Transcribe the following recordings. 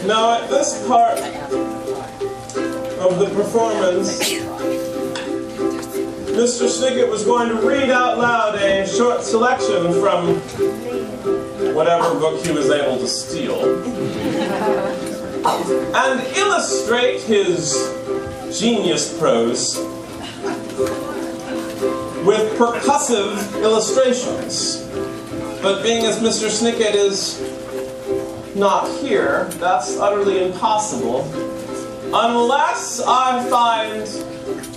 Now, at this part of the performance, Mr. Snicket was going to read out loud a short selection from whatever book he was able to steal and illustrate his genius prose with percussive illustrations. But being as Mr. Snicket is not here, that's utterly impossible unless I find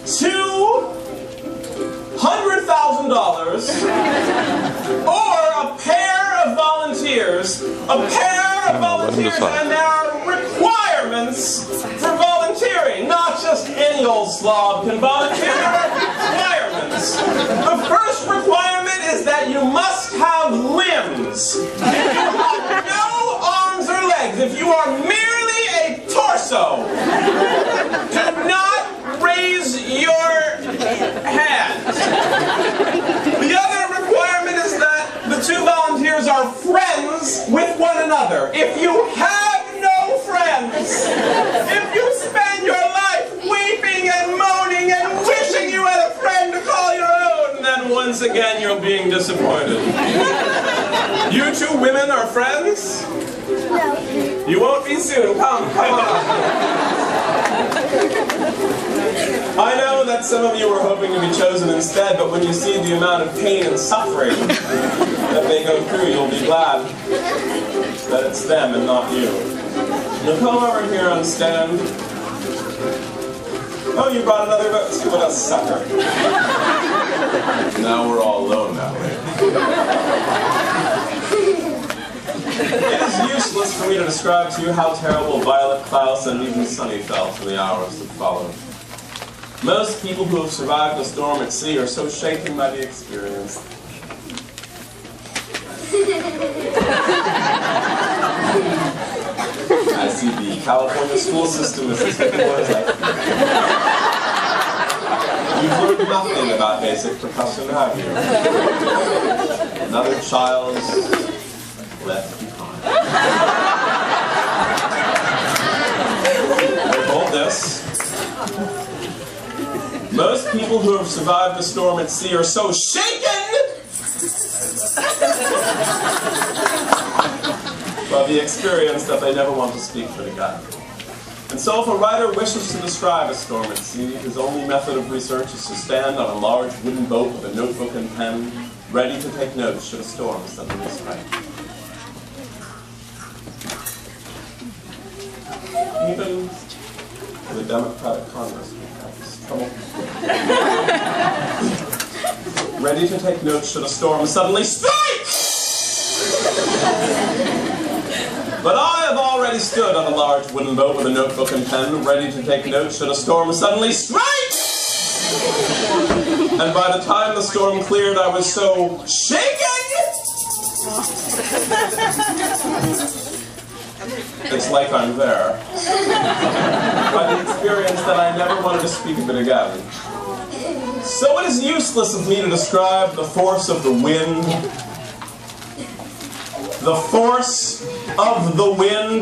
$200,000 or a pair of volunteers. A pair of volunteers, and there are requirements for volunteering. Not just any old slob can volunteer, there are requirements. The first requirement is that you must have limbs. If you have no arms or legs, if you are merely a torso, do not raise your hand. The other requirement is that the two volunteers are friends with one another. If you have no friends, if you spend your life weeping and moaning and wishing you had a friend to call your own, then once again you're being disappointed. You two women are friends? No. You won't be soon. Come on. I know that some of you were hoping to be chosen instead, but when you see the amount of pain and suffering that they go through, you'll be glad that it's them and not you. You'll come over here and stand. Oh, you brought another book? What a sucker. Now we're all alone that way. It is useless for me to describe to you how terrible Violet, Klaus, and even Sunny felt in the hours that followed. Most people who have survived a storm at sea are so shaken by the experience. I see the California school system is as typical as I feel. You've learned nothing about basic percussion, have you? Another child's left behind. Hold this. Most people who have survived a storm at sea are so shaken by the experience that they never want to speak for the guy. And so if a writer wishes to describe a storm at sea, his only method of research is to stand on a large wooden boat with a notebook and pen, ready to take notes should a storm suddenly strike. Even the Democratic Congress will have this trouble. Ready to take notes should a storm suddenly strike! But I have already stood on a large wooden boat with a notebook and pen, ready to take notes should a storm suddenly strike! And by the time the storm cleared, I was so shaken! It's like I'm there. By the experience that I never wanted to speak of it again. So it is useless of me to describe the force of the wind. The force of the wind.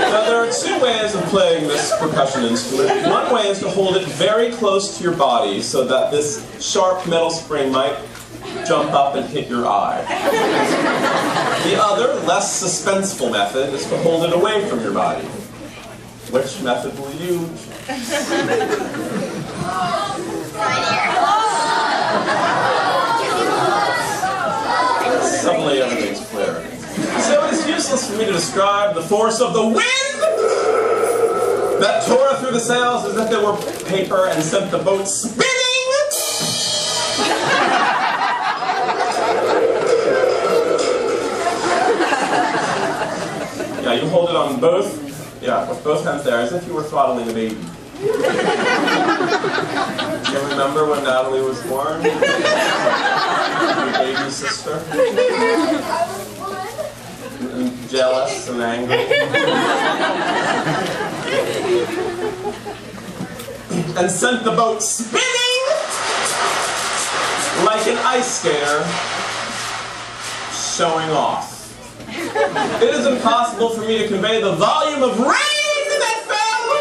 Now there are two ways of playing this percussion instrument. One way is to hold it very close to your body so that this sharp metal spring might jump up and hit your eye. The other, less suspenseful method is to hold it away from your body. Which method will you choose? Suddenly everything's clear. So it is useless for me to describe the force of the wind that tore through the sails as if they were paper and sent the boat spinning. Yeah, you hold it on both, with both hands there, as if you were throttling a baby. Do you remember when Natalie was born? Your baby sister? And jealous and angry. and sent the boat spinning like an ice skater showing off. It is impossible for me to convey the volume of rain that fell,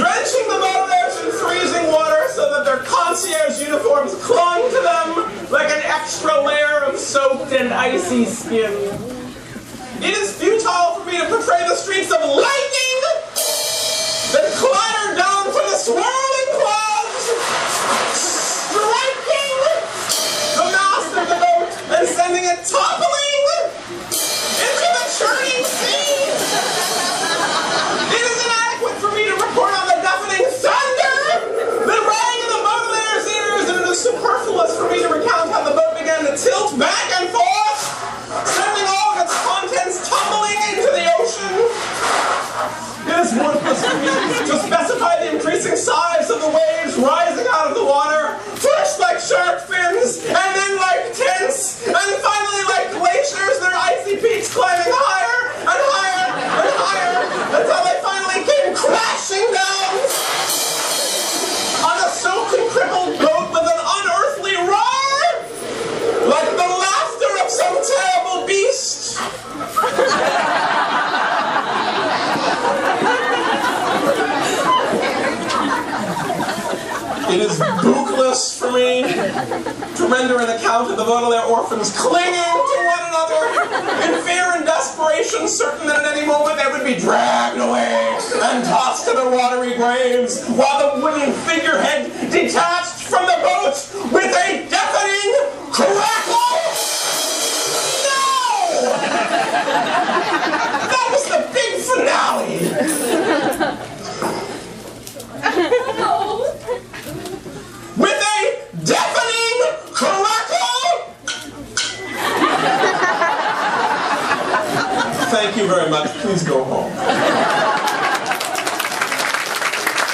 drenching the Baudelaires in freezing water so that their concierge uniforms clung to them like an extra layer of soaked and icy skin. It is futile for me to portray the streaks of lightning that clatter down from the swirling clouds, striking the mast of the boat and sending it toppling into the churning sea. It is inadequate for me to report on the deafening thunder that rang in the Baudelaire's ears, and it is superfluous for me to recount how the boat began to tilt back and forth, sending all of its contents tumbling into the ocean. It is worthless for me to specify the increasing size of the waves rising out of the water, first like shark fins, and then like tents, and finally like glaciers, their icy peaks climbing higher and higher and higher until they finally came crashing down on a soaked and crippled boat with an unearthly roar, like the laughter of some terrible beast. It is bookless for me to render an account of the Baudelaire orphans clinging to one another in fear and desperation, certain that at any moment they would be dragged away and tossed to their watery graves, while the wooden figurehead detached from the boat with a deafening crackle. No! That was the big finale. With a deafening crackle! Thank you very much. Please go home.